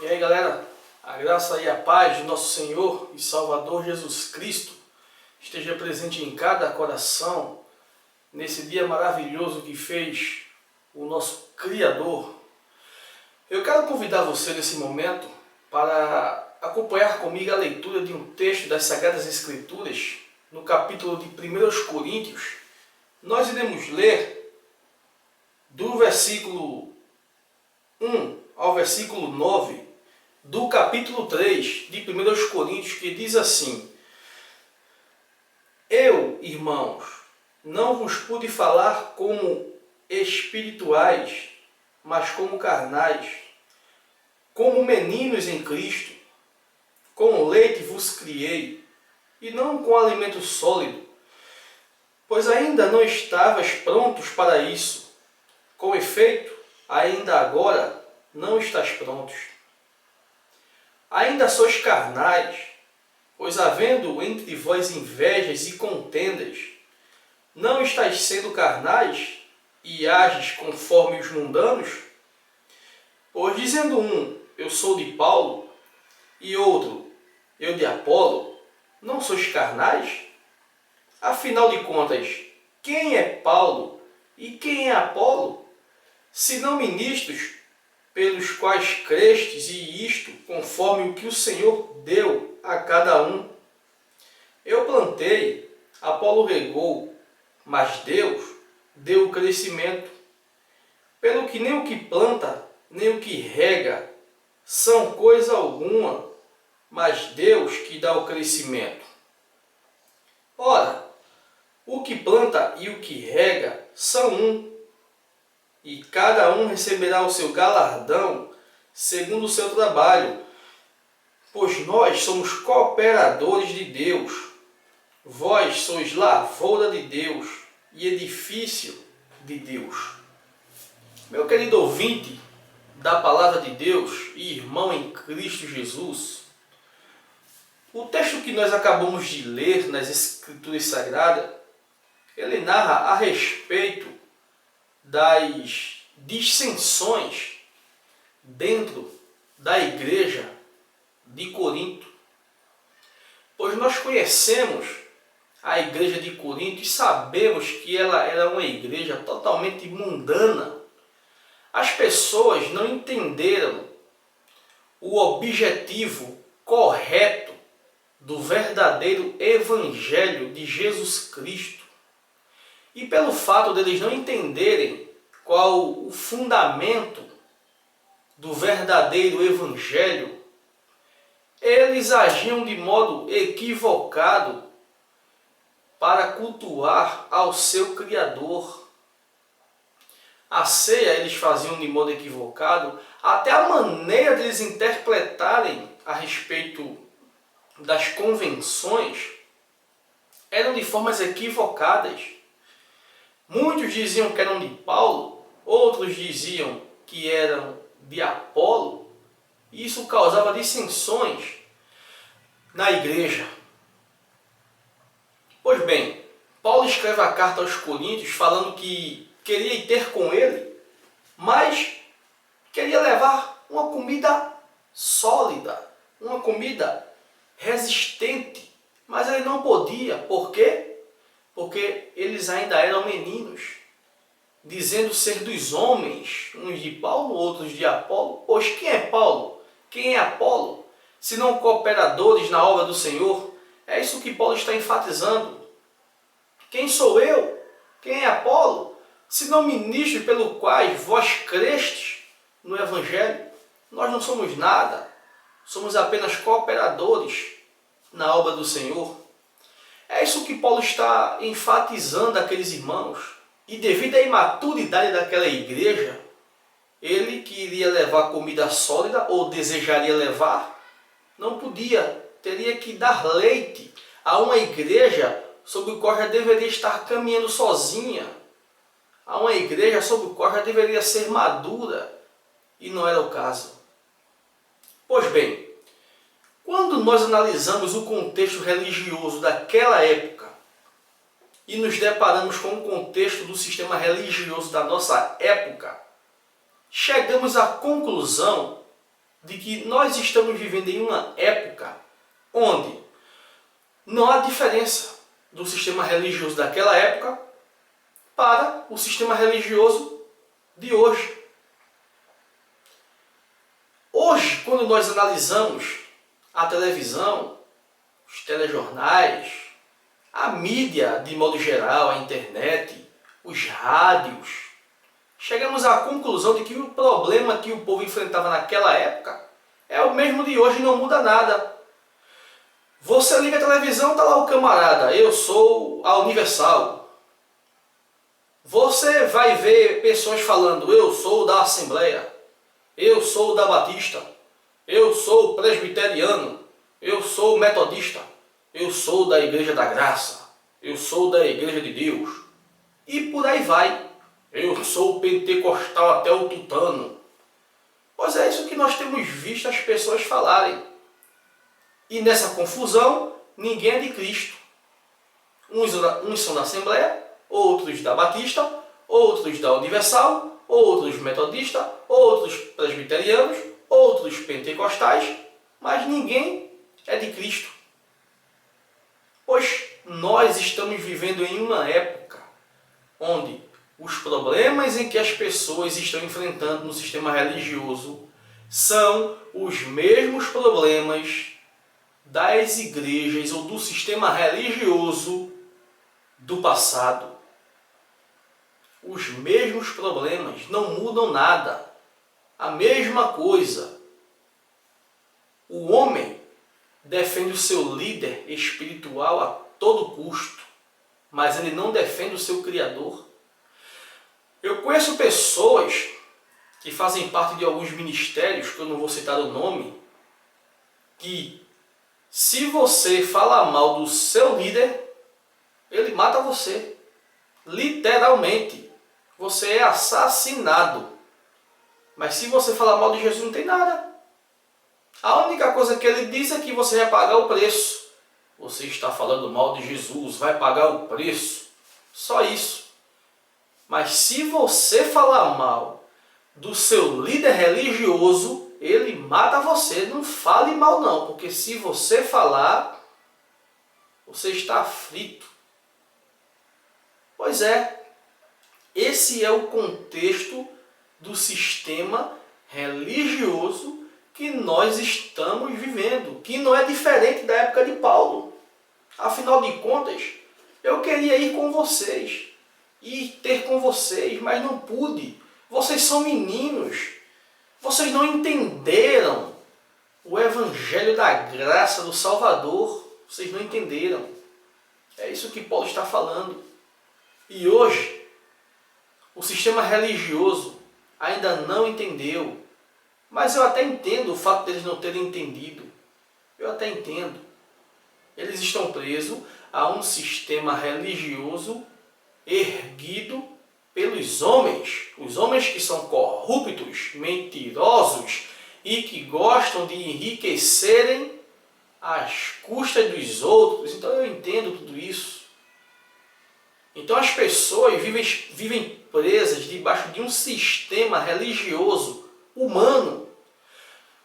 E aí galera, a graça e a paz de nosso Senhor e Salvador Jesus Cristo esteja presente em cada coração nesse dia maravilhoso que fez o nosso Criador. Eu quero convidar você nesse momento para acompanhar comigo a leitura de um texto das Sagradas Escrituras no capítulo de 1 Coríntios. Nós iremos ler do versículo 1 ao versículo 9 do capítulo 3 de 1 Coríntios, que diz assim: Eu, irmãos, não vos pude falar como espirituais, mas como carnais, como meninos em Cristo. Com leite vos criei, e não com alimento sólido, pois ainda não estavais prontos para isso. Com efeito, ainda agora não estáis prontos. Ainda sois carnais, pois havendo entre vós invejas e contendas, não estáis sendo carnais e ages conforme os mundanos? Pois dizendo um, eu sou de Paulo, e outro, eu de Apolo, não sois carnais? Afinal de contas, quem é Paulo e quem é Apolo, senão ministros pelos quais crestes, e isto conforme o que o Senhor deu a cada um? Eu plantei, Apolo regou, mas Deus deu o crescimento. Pelo que nem o que planta, nem o que rega são coisa alguma, mas Deus que dá o crescimento. Ora, o que planta e o que rega são um, e cada um receberá o seu galardão segundo o seu trabalho, pois nós somos cooperadores de Deus. Vós sois lavoura de Deus e edifício de Deus. Meu querido ouvinte da Palavra de Deus e irmão em Cristo Jesus, o texto que nós acabamos de ler nas Escrituras Sagradas, ele narra a respeito das dissensões dentro da igreja de Corinto. Pois nós conhecemos a igreja de Corinto e sabemos que ela era uma igreja totalmente mundana. As pessoas não entenderam o objetivo correto do verdadeiro evangelho de Jesus Cristo. E pelo fato deles não entenderem qual o fundamento do verdadeiro evangelho, eles agiam de modo equivocado para cultuar ao seu Criador. A ceia eles faziam de modo equivocado, até a maneira de eles interpretarem a respeito das convenções eram de formas equivocadas. Muitos diziam que eram de Paulo, outros diziam que eram de Apolo, e isso causava dissensões na igreja. Pois bem, Paulo escreve a carta aos Coríntios falando que queria ir ter com ele, mas queria levar uma comida sólida, uma comida resistente, mas ele não podia. Por quê? Porque eles ainda eram meninos, dizendo ser dos homens, uns de Paulo, outros de Apolo. Pois quem é Paulo? Quem é Apolo? Se não cooperadores na obra do Senhor? É isso que Paulo está enfatizando. Quem sou eu? Quem é Apolo? Se não ministro pelo quais vós crestes no Evangelho? Nós não somos nada, somos apenas cooperadores na obra do Senhor. É isso que Paulo está enfatizando àqueles irmãos. E devido à imaturidade daquela igreja, ele que iria levar comida sólida, ou desejaria levar, não podia. Teria que dar leite a uma igreja sobre a qual já deveria estar caminhando sozinha. A uma igreja sobre a qual já deveria ser madura. E não era o caso. Pois bem, quando nós analisamos o contexto religioso daquela época e nos deparamos com o contexto do sistema religioso da nossa época, chegamos à conclusão de que nós estamos vivendo em uma época onde não há diferença do sistema religioso daquela época para o sistema religioso de hoje. Hoje, quando nós analisamos a televisão, os telejornais, a mídia de modo geral, a internet, os rádios, chegamos à conclusão de que o problema que o povo enfrentava naquela época é o mesmo de hoje e não muda nada. Você liga a televisão, está lá o camarada, eu sou a Universal. Você vai ver pessoas falando, eu sou da Assembleia, eu sou da Batista, eu sou presbiteriano, eu sou metodista, eu sou da Igreja da Graça, eu sou da Igreja de Deus. E por aí vai. Eu sou pentecostal até o tutano. Pois é isso que nós temos visto as pessoas falarem. E nessa confusão, ninguém é de Cristo. Uns são da Assembleia, outros da Batista, outros da Universal, outros metodistas, outros presbiterianos, outros pentecostais, mas ninguém é de Cristo. Pois nós estamos vivendo em uma época onde os problemas em que as pessoas estão enfrentando no sistema religioso são os mesmos problemas das igrejas ou do sistema religioso do passado. Os mesmos problemas, não mudam nada. A mesma coisa. O homem defende o seu líder espiritual a todo custo, mas ele não defende o seu Criador. Eu conheço pessoas que fazem parte de alguns ministérios, que eu não vou citar o nome, que se você falar mal do seu líder, ele mata você. Literalmente. Você é assassinado. Mas se você falar mal de Jesus, não tem nada. A única coisa que ele diz é que você vai pagar o preço. Você está falando mal de Jesus, vai pagar o preço. Só isso. Mas se você falar mal do seu líder religioso, ele mata você. Não fale mal não, porque se você falar, você está frito. Pois é, esse é o contexto do sistema religioso que nós estamos vivendo, que não é diferente da época de Paulo. Afinal de contas, eu queria ir com vocês e ter com vocês, mas não pude. Vocês são meninos, vocês não entenderam o Evangelho da graça do Salvador, vocês não entenderam. É isso que Paulo está falando. E hoje, o sistema religioso ainda não entendeu, mas eu até entendo o fato deles não terem entendido. Eu até entendo. Eles estão presos a um sistema religioso erguido pelos homens. Os homens que são corruptos, mentirosos e que gostam de enriquecerem às custas dos outros. Então eu entendo tudo isso. Então as pessoas vivem presas debaixo de um sistema religioso humano.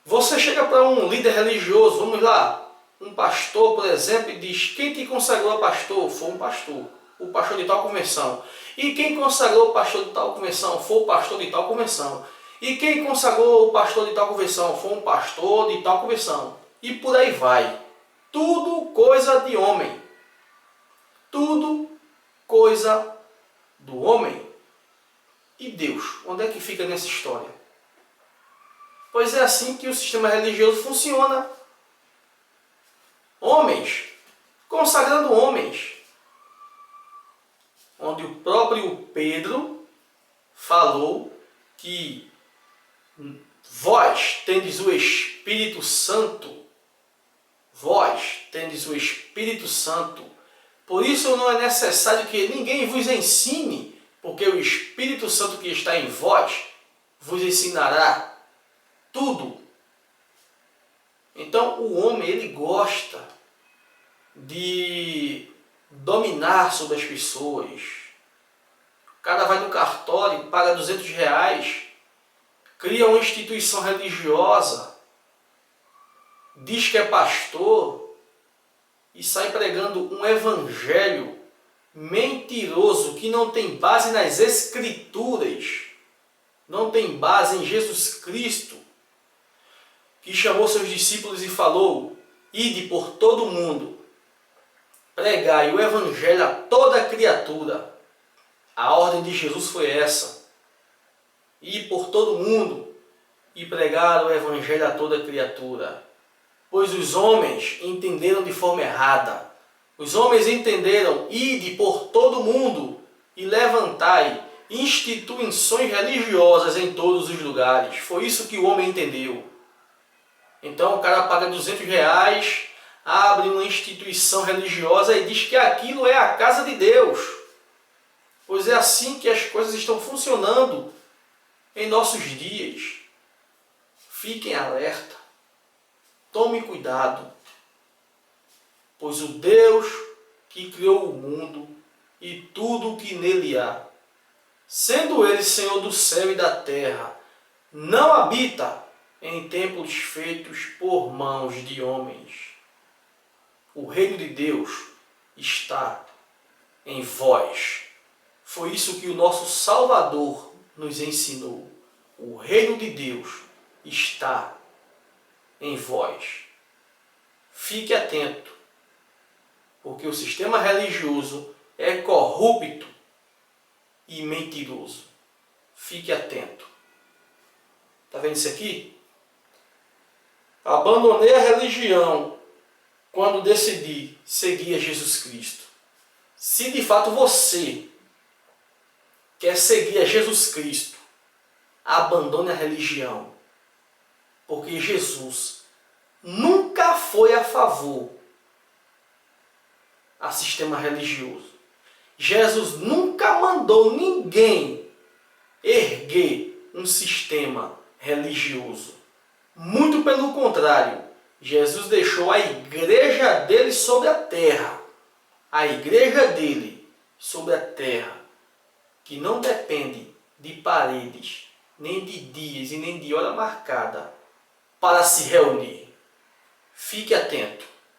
Você chega para um líder religioso, vamos lá, um pastor, por exemplo, e diz: quem te consagrou a pastor? Foi um pastor, o pastor de tal convenção. E quem consagrou o pastor de tal convenção? Foi o pastor de tal convenção. E quem consagrou o pastor de tal convenção? Foi um pastor de tal convenção. E por aí vai. Tudo coisa de homem. Tudo coisa do homem. E Deus, onde é que fica nessa história? Pois é assim que o sistema religioso funciona. Homens consagrando homens. Onde o próprio Pedro falou que vós tendes o Espírito Santo. Vós tendes o Espírito Santo. Por isso não é necessário que ninguém vos ensine, porque o Espírito Santo que está em vós vos ensinará tudo. Então o homem, ele gosta de dominar sobre as pessoas. O cara vai no cartório, paga R$200, cria uma instituição religiosa diz que é pastor e sai pregando um evangelho mentiroso que não tem base nas Escrituras, não tem base em Jesus Cristo, que chamou seus discípulos e falou: ide por todo o mundo, pregai o evangelho a toda criatura. A ordem de Jesus foi essa: ir por todo o mundo e pregar o evangelho a toda criatura. Pois os homens entenderam de forma errada. Os homens entenderam: ide por todo o mundo e levantai instituições religiosas em todos os lugares. Foi isso que o homem entendeu. Então o cara paga R$200, abre uma instituição religiosa e diz que aquilo é a casa de Deus. Pois é assim que as coisas estão funcionando em nossos dias. Fiquem alerta, tome cuidado, pois o Deus que criou o mundo e tudo o que nele há, sendo Ele Senhor do céu e da terra, não habita em templos feitos por mãos de homens. O reino de Deus está em vós. Foi isso que o nosso Salvador nos ensinou. O reino de Deus está em vós. Fique atento, porque o sistema religioso é corrupto e mentiroso. Fique atento. Está vendo isso aqui? Abandonei a religião quando decidi seguir a Jesus Cristo. Se de fato você quer seguir a Jesus Cristo, abandone a religião. Porque Jesus nunca foi a favor a sistema religioso. Jesus nunca mandou ninguém erguer um sistema religioso. Muito pelo contrário, Jesus deixou a igreja dele sobre a terra. A igreja dele sobre a terra, que não depende de paredes, nem de dias e nem de hora marcada para se reunir. Fique atento.